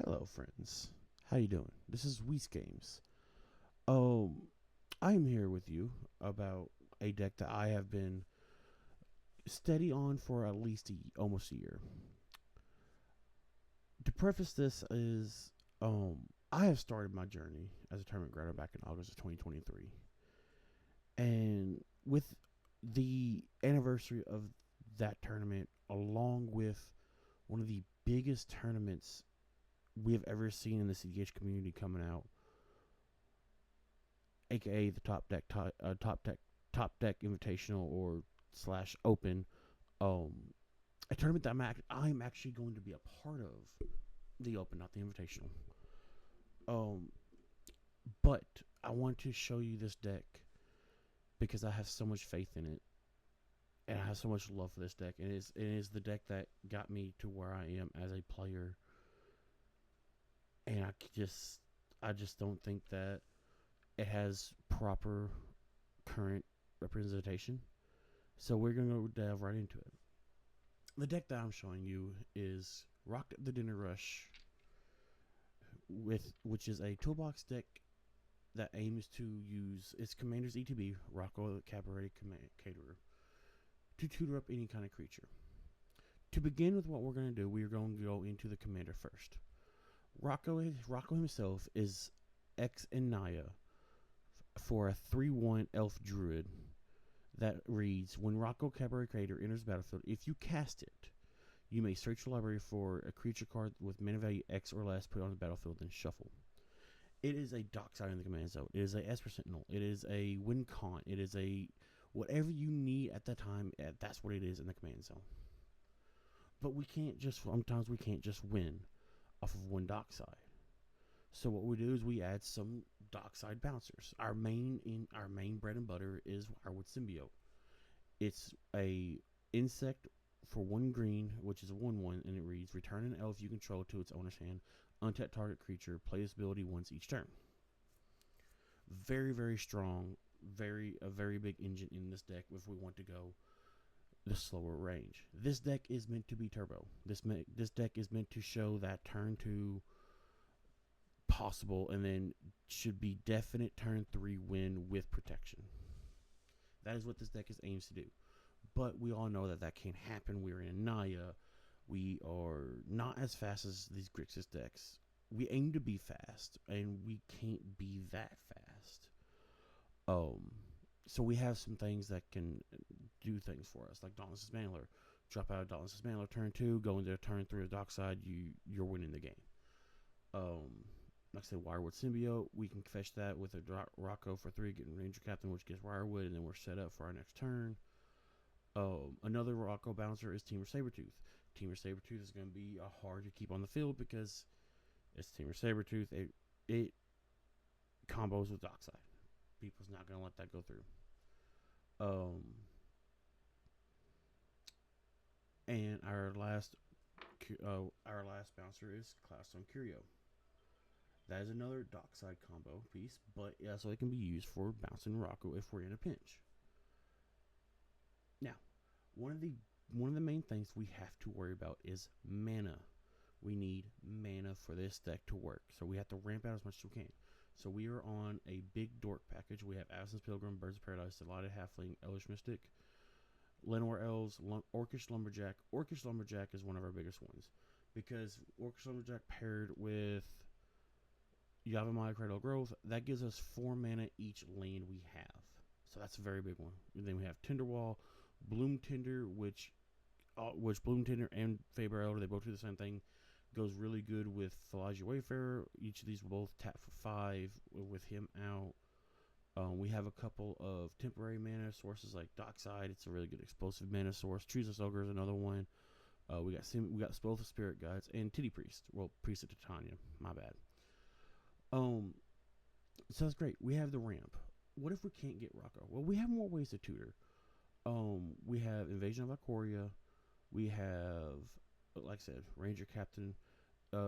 Hello, friends. How you doing? This is Weiss Games. Um, I'm here with you about a deck that I have been steady on for at least almost a year. To preface this is, I have started my journey as a tournament grinder back in August of 2023, and with the anniversary of that tournament, along with one of the biggest tournaments we have ever seen in the CDH community coming out, aka the top deck invitational or slash open, a tournament that I'm actually going to be a part of, the open, not the invitational. Um, but I want to show you this deck because I have so much faith in it, and I have so much love for this deck. And it is the deck that got me to where I am as a player, and I just don't think that it has proper current representation. So we're gonna delve right into it. The deck that I'm showing you is Rock the Dinner Rush, which is a toolbox deck that aims to use its commander's ETB, Rocco the Caberetti Caterer, to tutor up any kind of creature. To begin with what we're going to do, we are going to go into the commander first. Rocco himself is X and Naya for a 3/1 elf druid that reads, when Rocco Cabaret Crater enters the battlefield, if you cast it, you may search your library for a creature card with mana value X or less, put it on the battlefield, then shuffle. It is a dockside in the command zone. It is a Esper Sentinel. It is a win con. It is a whatever you need at that time. That's what it is in the command zone. But sometimes we can't just win off of one dockside. So what we do is we add some dockside bouncers. Our main bread and butter is Wirewood Symbiote. It's a insect for 1 green, which is a 1/1, and it reads: return an elf you control to its owner's hand. Untap target creature. Play this ability once each turn. Very, very strong. A very big engine in this deck if we want to go the slower range. This deck is meant to be turbo. This deck is meant to show that turn 2 possible, and then should be definite turn 3 win with protection. That is what this deck is aims to do. But we all know that that can't happen. We're in Naya. We are not as fast as these Grixis decks. We aim to be fast, and we can't be that fast. So we have some things that can do things for us, like Dauntless Mantler. Drop out of Dauntless Mantler turn 2, go into turn 3 of Dockside, you're winning the game. Like I said, Wirewood Symbiote, we can fetch that with a Rocco for 3, getting Ranger Captain, which gets Wirewood, and then we're set up for our next turn. Another Rocco bouncer is Teamer Sabretooth. Teamer Sabretooth is going to be hard to keep on the field because it's Teamer Sabretooth. It combos with Dockside. People's not going to let that go through. And our last bouncer is Cloudstone Curio. That is another dockside combo piece, but so it can be used for bouncing Rocco if we're in a pinch. Now, one of the main things we have to worry about is mana. We need mana for this deck to work, so we have to ramp out as much as we can. So we are on a big dork package. We have Absence Pilgrim, Birds of Paradise, Delighted Halfling, Elvish Mystic, Llanowar Elves, Orcish Lumberjack. Orcish Lumberjack is one of our biggest ones because Orcish Lumberjack paired with Yavimaya Cradle Growth, that gives us 4 mana each land we have. So that's a very big one. And then we have Tinderwall, Bloom Tinder, which Bloom Tinder and Faber Elder, they both do the same thing. Goes really good with Thalaji Wayfarer. Each of these will both tap for 5 with him out. We have a couple of temporary mana sources like Dockside. It's a really good explosive mana source. Treeless Ogre is another one. We got both the Spirit Guides and Titty Priest. Well, Priest of Titania. My bad. So that's great. We have the ramp. What if we can't get Rocco? Well, we have more ways to tutor. We have Invasion of Ikoria. We have, like I said, Ranger Captain.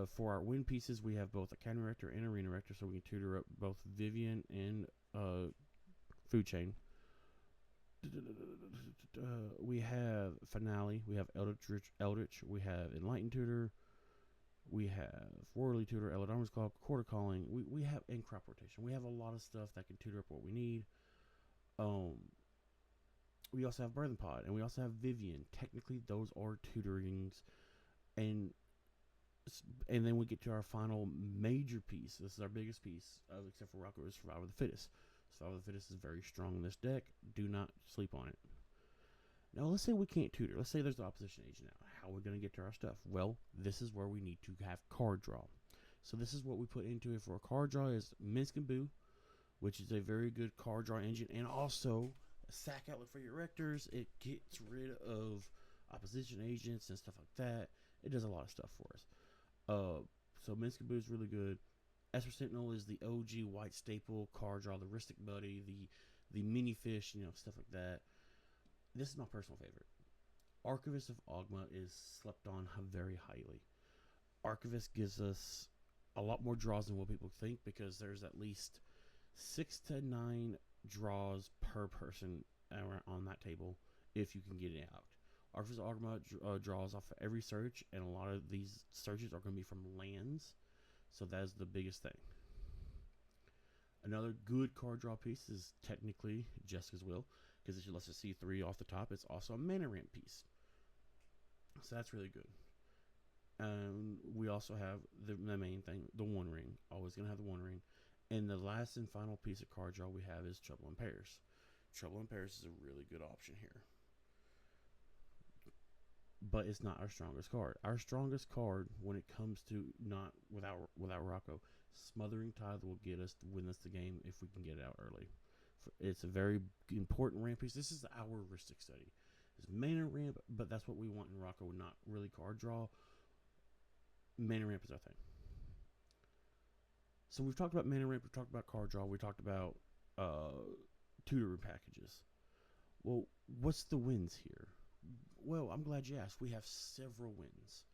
For our win pieces, we have both a Academy Rector and Arena Rector, so we can tutor up both Vivian and Food Chain. We have Finale. We have Eldritch. We have Enlightened Tutor. We have Whirly Tutor, Eladorman's Claw, Quarter Calling. We have in crop rotation. We have a lot of stuff that can tutor up what we need. We also have Birthing Pod, and we also have Vivian. Technically, those are tutorings, and then we get to our final major piece. This is our biggest piece, except for Rocco, is Survival of the Fittest. Survival of the Fittest is very strong in this deck. Do not sleep on it. Now, let's say we can't tutor. Let's say there's the opposition agent out. How are we going to get to our stuff? Well, this is where we need to have card draw. So this is what we put into it for a card draw is Minsk and Boo, which is a very good card draw engine, and also a sack outlet for your rectors. It gets rid of opposition agents and stuff like that. It does a lot of stuff for us. So Minsk and Boo is really good. Esper Sentinel is the OG white staple card draw, the Ristic Buddy, the mini fish, stuff like that. This is my personal favorite. Archivist of Ogma is slept on very highly. Archivist gives us a lot more draws than what people think, because there's at least 6 to 9 draws per person on that table if you can get it out. Archivist of Ogma draws off of every search, and a lot of these searches are going to be from lands, so that is the biggest thing. Another good card draw piece is technically Jessica's Will, because it lets us see 3 off the top. It's also a mana ramp piece, so that's really good. We also have the main thing, the One Ring. Always going to have the One Ring. And the last and final piece of card draw we have is Trouble in Pairs. Trouble in Pairs is a really good option here, but it's not our strongest card. Our strongest card, when it comes to not without Rocco, Smothering Tithe will win us the game if we can get it out early. It's a very important ramp piece. This is our Ristic study. It's mana ramp, but that's what we want in Rocco, not really card draw. Mana ramp is our thing. So we've talked about mana ramp, we've talked about card draw, we talked about tutor packages. Well, what's the wins here? Well, I'm glad you asked. We have several wins.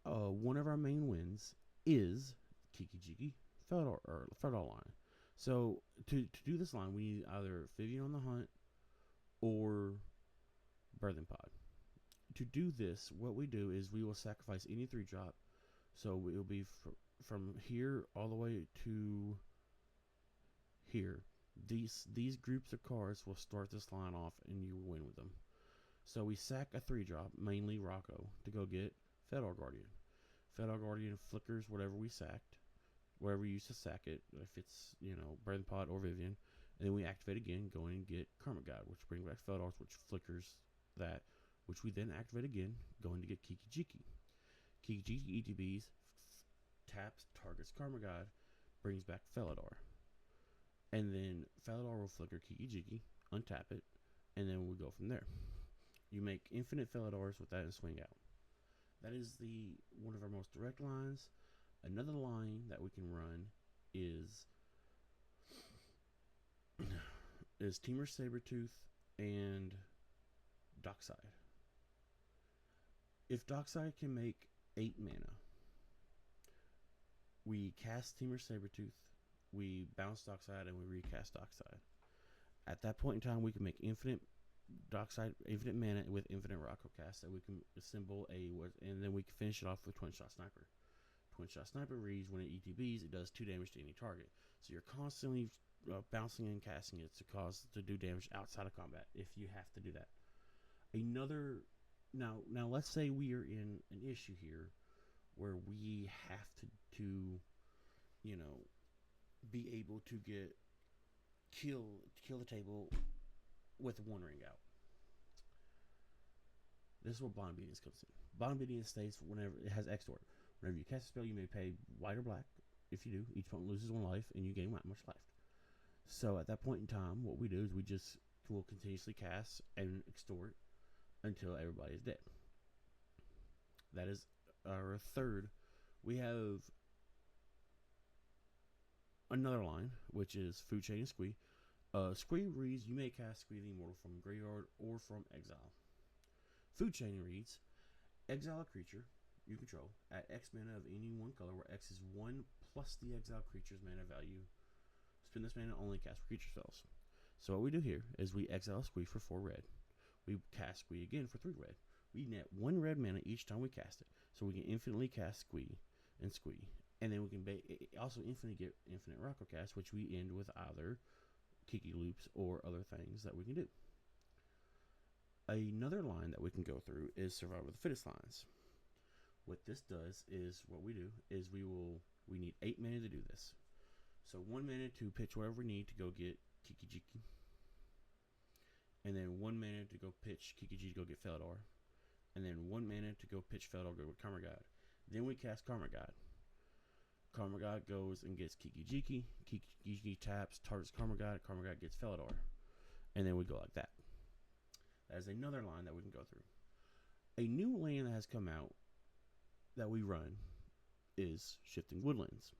One of our main wins is Kiki Jiki Feldor line. So to do this line, we need either Vivian on the Hunt or Birthing Pod. To do this, what we do is we will sacrifice any 3-drop. So it will be from here all the way to here. These groups of cards will start this line off, and you will win with them. So we sack a 3-drop, mainly Rocco, to go get Fedor Guardian. Fedor Guardian flickers whatever we sacked, wherever we used to sack it, if it's, Birthing Pod or Vivian. And then we activate again, going and get Karma Guide, which brings back Fedor's, which flickers that, which we then activate again, going to get Kiki Jiki. Kiki Jiki ETBs, taps, targets Karma Guide, brings back Felidar. And then Felidar will flicker Kiki Jiki, untap it, and then we'll go from there. You make infinite Felidars with that and swing out. That is one of our most direct lines. Another line that we can run is Temur Sabertooth and Dockside. If Dockside can make 8 mana, we cast Temur Sabertooth, we bounce Dockside, and we recast Dockside. At that point in time, we can make infinite Dockside, infinite mana with infinite Rocco cast that we can assemble and then we can finish it off with Twin Shot Sniper. Twin Shot Sniper reads when it ETBs, it does 2 damage to any target. So you're constantly bouncing and casting it to do damage outside of combat if you have to do that. Now let's say we are in an issue here where we have to be able to kill the table with One Ring out. This is where Bond Obedience comes in. Bond Obedience states whenever it has Extort. Whenever you cast a spell, you may pay white or black. If you do, each opponent loses 1 life, and you gain that much life. So at that point in time, what we do is we will continuously cast and extort until everybody is dead. That is our third. We have another line, which is Food Chain and Squee. Squee reads, you may cast Squee the Immortal from Graveyard or from Exile. Food Chain reads, exile a creature you control at X mana of any one color, where X is 1 plus the exile creature's mana value. Spend this mana only cast for creature spells. So what we do here is we exile Squee for 4 red. We cast Squee again for 3 red. We net 1 red mana each time we cast it. So we can infinitely cast Squee and Squee. And then we can also infinitely get infinite Rocco cast, which we end with either Kiki loops or other things that we can do. Another line that we can go through is Survival of the Fittest lines. What this does is, what we do is we need 8 mana to do this. So 1 mana to pitch whatever we need to go get Kiki Jiki. And then 1 mana to go pitch Kiki Jiki to go get Feldor. And then 1 mana to go pitch Feldor, go with Karma God. Then we cast Karma God. Karma God goes and gets Kiki Jiki. Kiki Jiki taps, targets Karma God gets Feldor. And then we go like that. That is another line that we can go through. A new land that has come out that we run is Shifting Woodlands.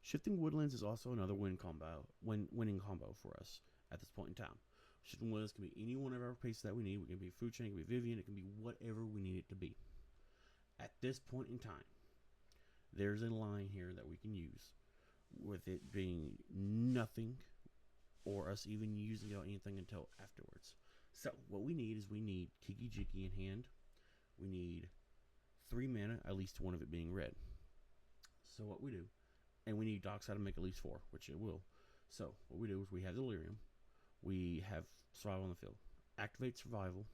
Shifting Woodlands is also another winning combo for us at this point in time. Shifting Woodlands can be any one of our pieces that we need. It can be Food Chain, it can be Vivian, it can be whatever we need it to be. At this point in time, there's a line here that we can use with it being nothing or us even using anything until afterwards. So what we need is we need Kiki Jiki in hand. We need 3 mana, at least one of it being red. So what we do, and we need Dockside to make at least 4, which it will. So what we do is we have Delirium. We have Survival on the field. Activate Survival.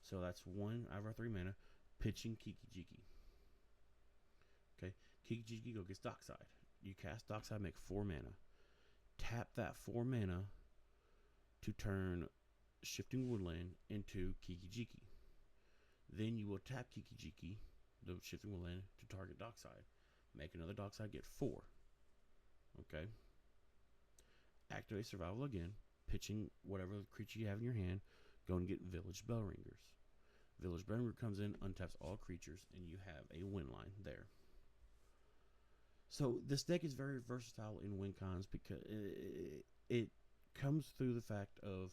So that's 1 out of our 3 mana. Pitching Kiki Jiki. Okay, Kiki Jiki go gets Dockside. You cast Dockside, make 4 mana. Tap that 4 mana to turn Shifting Woodland into Kiki Jiki. Then you will tap Kiki Jiki, the Shifting Woodland, to target Dockside. Make another Dockside, get 4. Okay. Activate Survival again, pitching whatever creature you have in your hand. Go and get Village Bellringers. Village Bellringer comes in, untaps all creatures, and you have a win line there. So this deck is very versatile in win cons because it comes through the fact of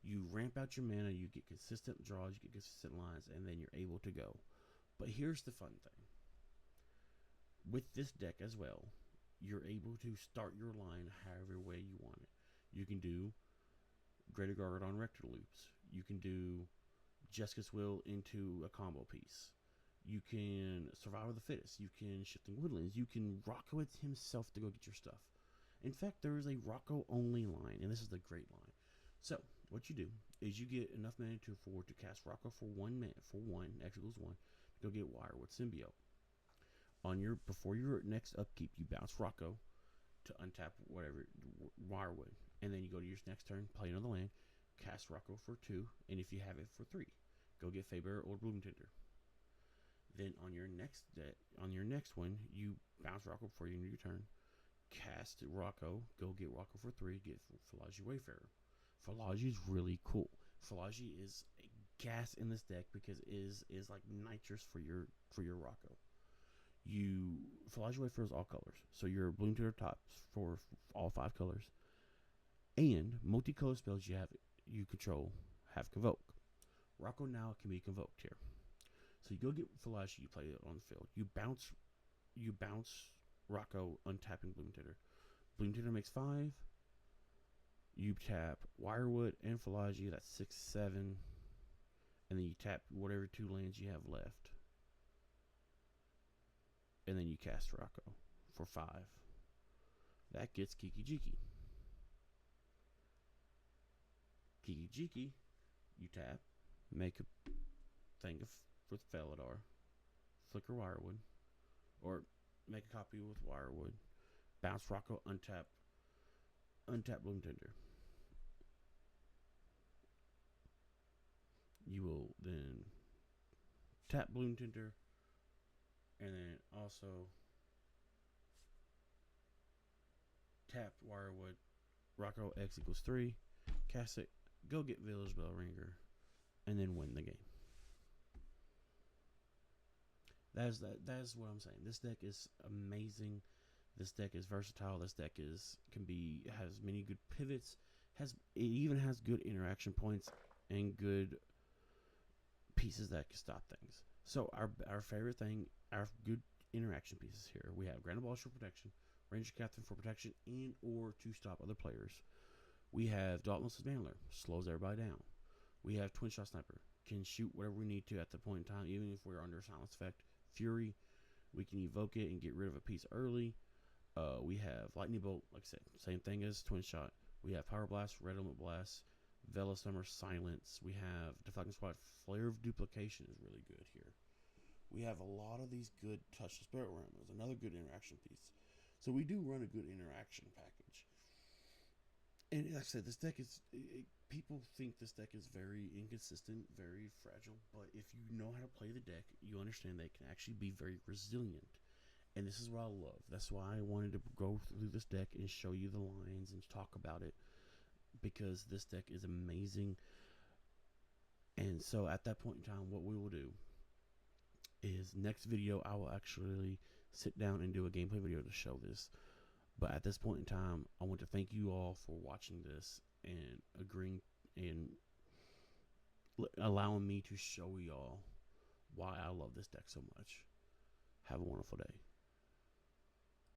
you ramp out your mana, you get consistent draws, you get consistent lines, and then you're able to go. But here's the fun thing. With this deck as well, you're able to start your line however way you want it. You can do Greater Gargadon Rector loops. You can do Jessica's Will into a combo piece. You can Survival of the Fittest. You can Shifting Woodlands. You can Rocco it himself to go get your stuff. In fact, there is a Rocco only line, and this is the great line. So what you do is you get enough mana to cast Rocco for 1 mana, X equals 1, to go get Wirewood Symbiote. Before your next upkeep, you bounce Rocco to untap whatever Wirewood, and then you go to your next turn, play another land, cast Rocco for 2, and if you have it for 3, go get Faber or Bloom Tinder. Then on your next one, you bounce Rocco before you end your turn, cast Rocco, go get Rocco for 3, get Falaji Wayfarer. Falaji is really cool. Falaji is a gas in this deck because it is like nitrous for your Rocco. Falaji Wayfarer is all colors, so your Bloom Tinder tops for all 5 colors, and multicolor spells you control have Convoke. Rocco now can be convoked here. So you go get Falaji, you play it on the field. You bounce Rocco, untapping Bloom Tinder. Bloom Tinder makes 5. You tap Wirewood and Falaji, that's 6, 7. And then you tap whatever 2 lands you have left. And then you cast Rocco for 5. That gets Kiki Jiki. Kiki Jiki, you tap, make a thing with Feldor, flicker Wirewood, or make a copy with Wirewood, bounce Rocco, untap Bloom Tinder. You will then tap Bloom Tinder, and then also tap Wirewood, Rocco X equals 3, cast it, go get Village Bellringer, and then win the game. That is what I'm saying. This deck is amazing. This deck is versatile. This deck has many good pivots. It even has good interaction points and good pieces that can stop things. So our favorite thing, our good interaction pieces here. We have Grand Abolish for protection, Ranger Captain for protection and or to stop other players. We have Dauntless Mantler, slows everybody down. We have Twin Shot Sniper, can shoot whatever we need to at the point in time, even if we're under silence effect. Fury, we can evoke it and get rid of a piece early. We have Lightning Bolt, like I said, same thing as Twin Shot. We have Power Blast, Red Element Blast, Vela Summer, Silence. We have Deflecting Squad, Flare of Duplication is really good here. We have a lot of these good Touch the Spirit Realm is another good interaction piece. So we do run a good interaction package. And like I said, this deck is... people think this deck is very inconsistent, very fragile, but if you know how to play the deck, you understand that it can actually be very resilient. And this is what I love. That's why I wanted to go through this deck and show you the lines and talk about it, because this deck is amazing. And so at that point in time, what we will do is next video I will actually sit down and do a gameplay video to show this. But at this point in time, I want to thank you all for watching this and agreeing and allowing me to show y'all why I love this deck so much. Have a wonderful day.